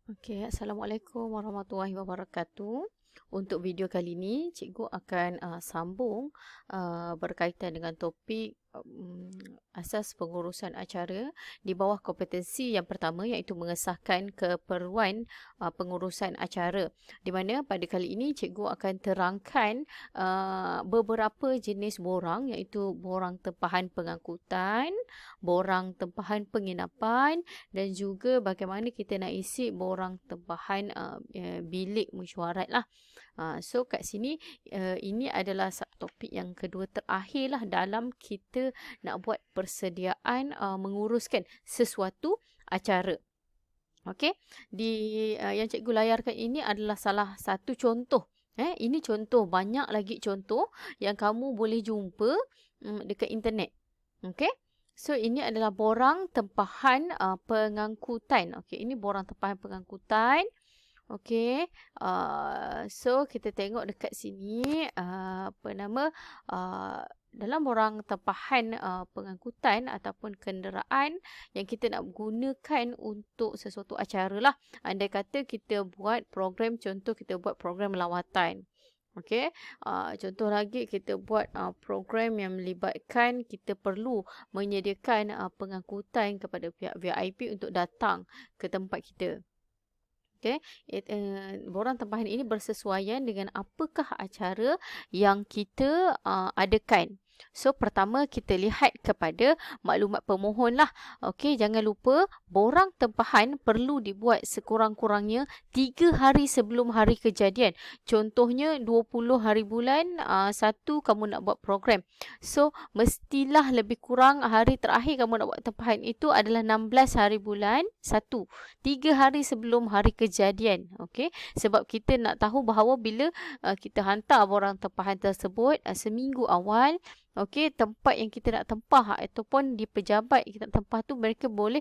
Okey, Assalamualaikum warahmatullahi wabarakatuh. Untuk video kali ini, cikgu akan sambung berkaitan dengan topik asas pengurusan acara di bawah kompetensi yang pertama iaitu mengesahkan keperluan pengurusan acara. Di mana pada kali ini cikgu akan terangkan beberapa jenis borang iaitu borang tempahan pengangkutan, borang tempahan penginapan dan juga bagaimana kita nak isi borang tempahan bilik mesyuarat lah. So kat sini ini adalah topik yang kedua terakhir lah dalam kita nak buat persediaan menguruskan sesuatu acara. Okey, yang cikgu layarkan ini adalah salah satu contoh. Ini contoh, banyak lagi contoh yang kamu boleh jumpa dekat internet. Okey. So ini adalah borang tempahan pengangkutan. Okey, ini borang tempahan pengangkutan. Okey, so kita tengok dekat sini dalam borang tempahan pengangkutan ataupun kenderaan yang kita nak gunakan untuk sesuatu acara lah. Andai kata kita buat program, contoh kita buat program lawatan. Okey, contoh lagi kita buat program yang melibatkan kita perlu menyediakan pengangkutan kepada pihak VIP untuk datang ke tempat kita. Okey, borang tempahan ini bersesuaian dengan apakah acara yang kita adakan. So, pertama kita lihat kepada maklumat pemohon lah. Okey, jangan lupa borang tempahan perlu dibuat sekurang-kurangnya 3 hari sebelum hari kejadian. Contohnya 20 hari bulan 1 kamu nak buat program. So, mestilah lebih kurang hari terakhir kamu nak buat tempahan itu adalah 16 hari bulan 1. 3 hari sebelum hari kejadian. Okey, sebab kita nak tahu bahawa bila kita hantar borang tempahan tersebut seminggu awal, okey, tempat yang kita nak tempah ataupun di pejabat kita nak tempah tu mereka boleh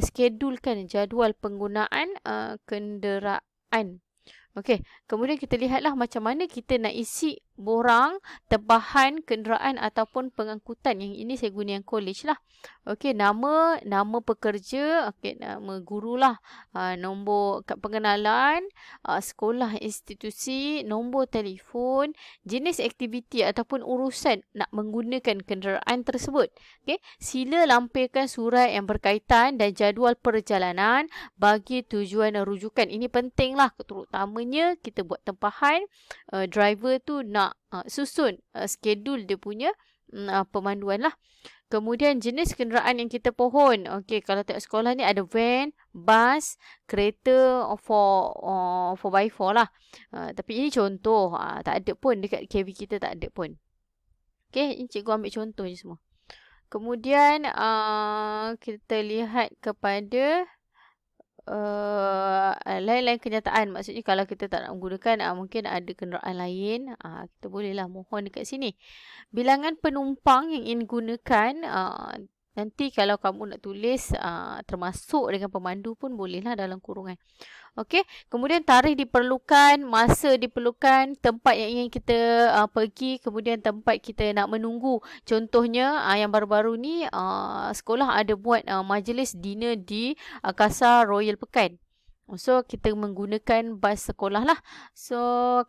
schedulekan jadual penggunaan kenderaan. Okey, kemudian kita lihatlah macam mana kita nak isi borang tempahan kenderaan ataupun pengangkutan. Yang ini saya guna yang college lah. Okey, nama pekerja, okey, nama gurulah, nombor kad pengenalan, sekolah institusi, nombor telefon, jenis aktiviti ataupun urusan nak menggunakan kenderaan tersebut. Okey, sila lampirkan surat yang berkaitan dan jadual perjalanan bagi tujuan rujukan. Ini pentinglah, terutamanya kita buat tempahan, driver tu nak susun schedule dia punya pemanduan lah. Kemudian jenis kenderaan yang kita pohon. Okey, kalau tak sekolah ni ada van, bas, kereta 4x4 lah. Tapi ini contoh, tak ada pun dekat KV kita, tak ada pun. Okey, ini cikgu ambil contoh je semua. Kemudian kita lihat kepada lain-lain kenyataan. Maksudnya kalau kita tak nak menggunakan, mungkin ada kenderaan lain, kita bolehlah mohon dekat sini. Bilangan penumpang yang ingin gunakan, nanti kalau kamu nak tulis termasuk dengan pemandu pun bolehlah dalam kurungan. Okey, kemudian tarikh diperlukan, masa diperlukan, tempat yang ingin kita pergi, kemudian tempat kita nak menunggu. Contohnya yang baru-baru ni sekolah ada buat majlis dinner di Kasar Royal Pekan. So, kita menggunakan bas sekolah lah. So,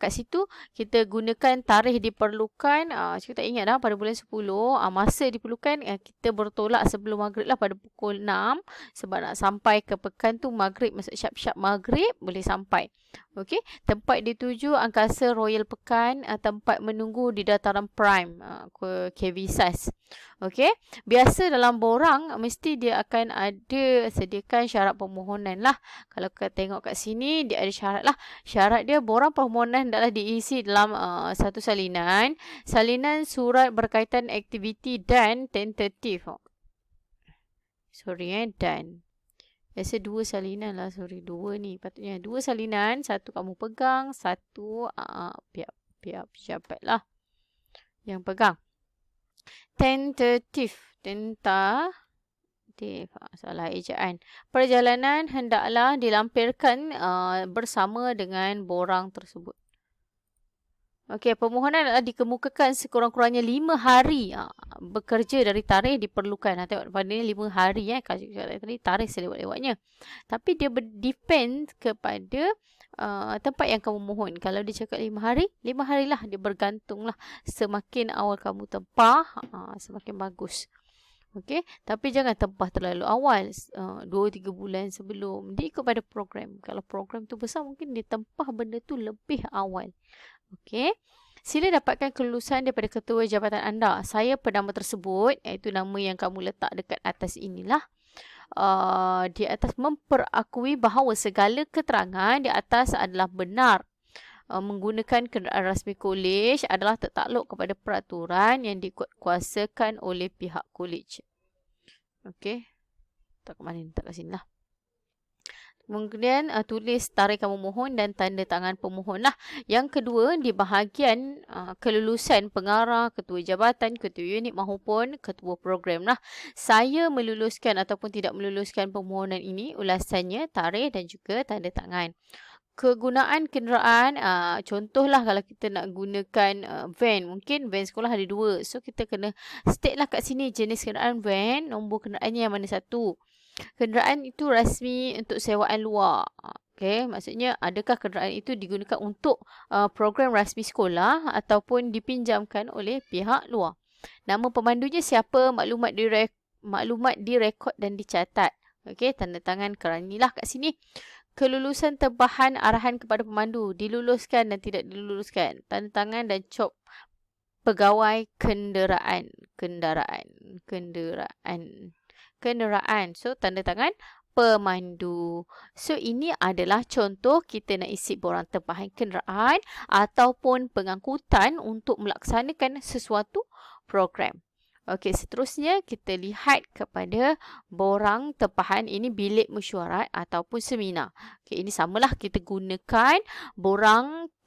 kat situ kita gunakan tarikh diperlukan. Saya tak ingat dah, pada bulan 10. Masa diperlukan, kita bertolak sebelum maghrib lah pada pukul 6. Sebab nak sampai ke pekan tu maghrib, masuk syap-syap maghrib, boleh sampai. Okey, tempat dituju Angkasa Royal Pekan, tempat menunggu di dataran Prime, KV SAS. Okey, biasa dalam borang mesti dia akan ada sediakan syarat permohonan lah. Kalau kita tengok kat sini, dia ada syarat lah. Syarat dia, borang permohonan adalah diisi dalam satu salinan. Salinan surat berkaitan aktiviti dan tentatif. Dan. Biasa 2 salinan lah, dua ni. Patutnya 2 salinan, satu kamu pegang, satu pihak pejabat lah yang pegang. Tentatif. Salah ejaan. Perjalanan hendaklah dilampirkan bersama dengan borang tersebut. Okey, permohonan adalah dikemukakan sekurang-kurangnya 5 hari bekerja dari tarikh diperlukan. Tengok pada ni 5 hari kalau cakap tadi tarikh selewat-lewatnya. Tapi dia depend kepada tempat yang kamu mohon. Kalau dia cakap 5 hari, 5 harilah. Dia bergantunglah. Semakin awal kamu tempah, semakin bagus. Okey, tapi jangan tempah terlalu awal. 2-3 bulan sebelum. Dia ikut pada program. Kalau program tu besar, mungkin dia tempah benda tu lebih awal. Okey. Sila dapatkan kelulusan daripada ketua jabatan anda. Saya penama tersebut, iaitu nama yang kamu letak dekat atas inilah. Di atas memperakui bahawa segala keterangan di atas adalah benar. Menggunakan kenderaan rasmi kolej adalah tertakluk kepada peraturan yang dikuasakan oleh pihak kolej. Okey. Tak ke mana ni? Tak kat sini lah. Kemudian tulis tarikh kamu mohon dan tanda tangan pemohon lah. Yang kedua, di bahagian kelulusan pengarah, ketua jabatan, ketua unit maupun ketua program lah. Saya meluluskan ataupun tidak meluluskan permohonan ini, ulasannya, tarikh dan juga tanda tangan. Kegunaan kenderaan, contohlah kalau kita nak gunakan van, mungkin van sekolah ada 2. So, kita kena state lah kat sini jenis kenderaan van, nombor kenderaannya yang mana satu. Kenderaan itu rasmi untuk sewaan luar. Okey, maksudnya adakah kenderaan itu digunakan untuk program rasmi sekolah ataupun dipinjamkan oleh pihak luar. Nama pemandunya siapa, maklumat direkod dan dicatat. Okey, tanda tangan keranilah kat sini. Kelulusan tempahan arahan kepada pemandu, diluluskan dan tidak diluluskan. Tanda tangan dan cop pegawai kenderaan. So, tanda tangan pemandu. So, ini adalah contoh kita nak isi borang tempahan kenderaan ataupun pengangkutan untuk melaksanakan sesuatu program. Okey, seterusnya kita lihat kepada borang tempahan ini bilik mesyuarat ataupun seminar. Okey, ini samalah kita gunakan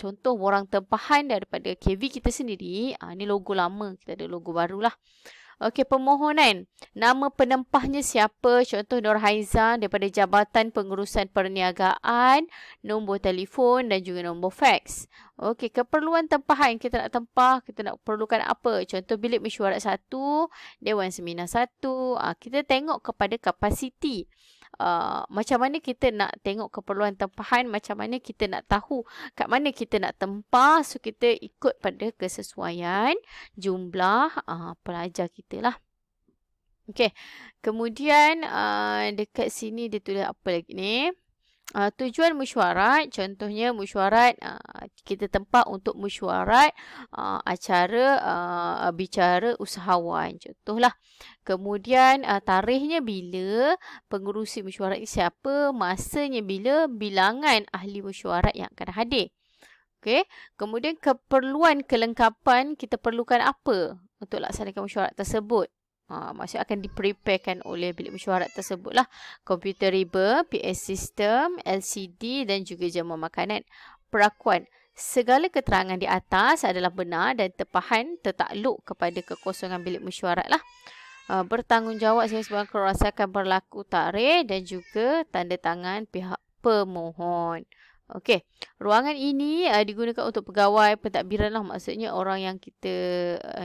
contoh borang tempahan daripada KV kita sendiri. Ini logo lama, kita ada logo barulah. Okey, permohonan. Nama penempahnya siapa? Contoh Nur Haiza daripada Jabatan Pengurusan Perniagaan, nombor telefon dan juga nombor fax. Okey, keperluan tempahan. Kita nak tempah, kita nak perlukan apa? Contoh bilik mesyuarat 1, Dewan Seminar 1. Kita tengok kepada kapasiti. Macam mana kita nak tengok keperluan tempahan, macam mana kita nak tahu kat mana kita nak tempah. So, kita ikut pada kesesuaian jumlah pelajar kita lah. Okey, kemudian dekat sini dia tulis apa lagi ni? Tujuan mesyuarat, contohnya mesyuarat, kita tempah untuk mesyuarat acara bicara usahawan, contohlah. Kemudian tarikhnya bila, pengurusi mesyuarat ini siapa, masanya bila, bilangan ahli mesyuarat yang akan hadir. Okey, kemudian keperluan kelengkapan, kita perlukan apa untuk laksanakan mesyuarat tersebut. Maksudnya akan dipreparekan oleh bilik mesyuarat tersebut lah. Komputer riba, PS system, LCD dan juga jamuan makanan. Perakuan. Segala keterangan di atas adalah benar dan tempahan tertakluk kepada kekosongan bilik mesyuarat lah. Bertanggungjawab sebab kerosakan berlaku tarikh dan juga tanda tangan pihak pemohon. Okey, ruangan ini digunakan untuk pegawai pentadbiran lah. Maksudnya orang yang kita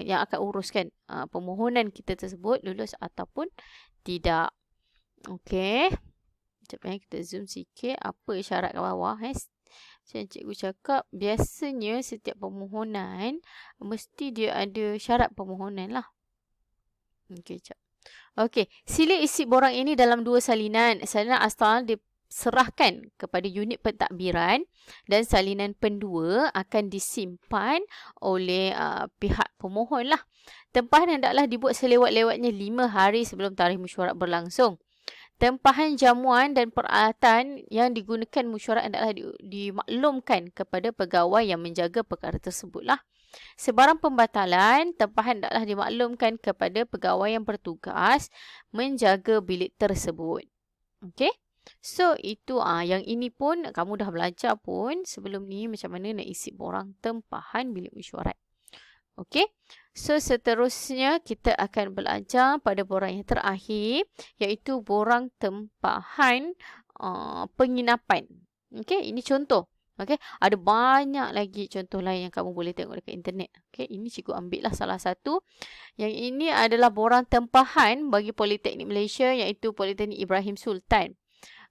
yang akan uruskan permohonan kita tersebut lulus ataupun tidak. Okey. Sekejap kita zoom sikit apa syarat kat bawah. Macam cikgu cakap, biasanya setiap permohonan mesti dia ada syarat permohonan lah. Okey, sekejap. Okey, sila isi borang ini dalam 2 salinan. Salinan asal serahkan kepada unit pentadbiran dan salinan pendua akan disimpan oleh pihak pemohon lah. Tempahan hendaklah dibuat selewat-lewatnya 5 hari sebelum tarikh mesyuarat berlangsung. Tempahan jamuan dan peralatan yang digunakan mesyuarat hendaklah dimaklumkan kepada pegawai yang menjaga perkara tersebut lah. Sebarang pembatalan, tempahan hendaklah dimaklumkan kepada pegawai yang bertugas menjaga bilik tersebut. Okey? So, itu yang ini pun kamu dah belajar pun sebelum ni macam mana nak isi borang tempahan bilik mesyuarat. Okey. So, seterusnya kita akan belajar pada borang yang terakhir iaitu borang tempahan penginapan. Okey, ini contoh. Okey, ada banyak lagi contoh lain yang kamu boleh tengok dekat internet. Okey, ini cikgu ambil lah salah satu. Yang ini adalah borang tempahan bagi Politeknik Malaysia iaitu Politeknik Ibrahim Sultan.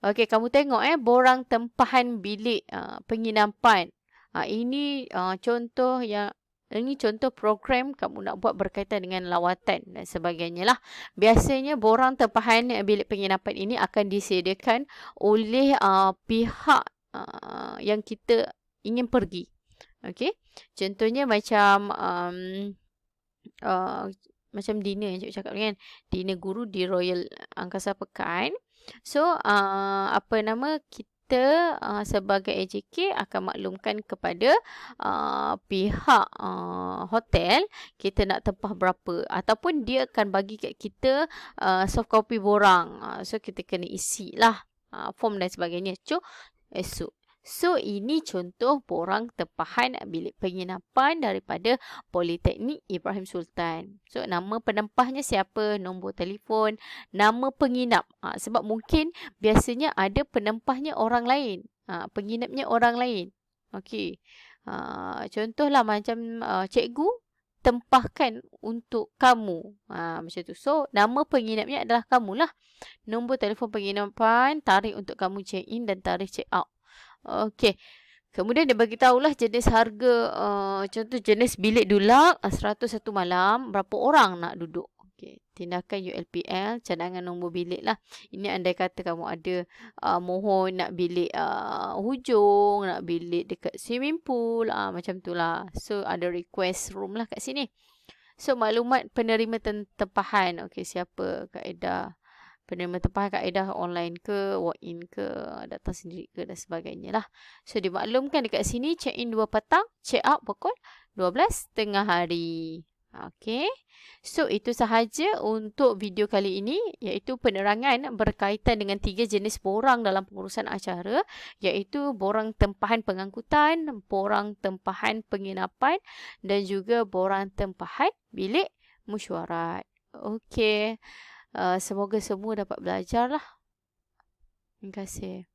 Okey, kamu tengok borang tempahan bilik penginapan. Ini contoh yang ini contoh program kamu nak buat berkaitan dengan lawatan dan sebagainya lah. Biasanya borang tempahan bilik penginapan ini akan disediakan oleh pihak yang kita ingin pergi. Okey. Contohnya macam macam dinner yang cikgu cakap kan. Dinner guru di Royal Angkasa Pekan. So, kita sebagai AJK akan maklumkan kepada pihak hotel kita nak tempah berapa. Ataupun dia akan bagi kat kita soft copy borang. So, kita kena isi lah form dan sebagainya. Esok. So, ini contoh borang tempahan bilik penginapan daripada Politeknik Ibrahim Sultan. So, nama penempahnya siapa, nombor telefon, nama penginap. Sebab mungkin biasanya ada penempahnya orang lain. Penginapnya orang lain. Okey. Contohlah macam cikgu tempahkan untuk kamu. Macam tu. So, nama penginapnya adalah kamulah. Nombor telefon penginapan, tarikh untuk kamu check in dan tarikh check out. Okey. Kemudian dia bagi tahulah jenis harga, contoh jenis bilik dulak 101 malam, berapa orang nak duduk. Okey, tindakan ULPL, cadangan nombor bilik lah. Ini andai kata kamu ada mohon nak bilik hujung, nak bilik dekat swimming pool, macam tu lah. So, ada request room lah kat sini. So, maklumat penerima tempahan. Okey, siapa kaedah penerima tempahan kaedah online ke, walk-in ke, datang sendiri ke dan sebagainya lah. So, dimaklumkan dekat sini check in 2 petang, check out pukul 12 tengah hari. Okey. So, itu sahaja untuk video kali ini iaitu penerangan berkaitan dengan 3 jenis borang dalam pengurusan acara iaitu borang tempahan pengangkutan, borang tempahan penginapan dan juga borang tempahan bilik mesyuarat. Okey. Semoga semua dapat belajar lah. Terima kasih.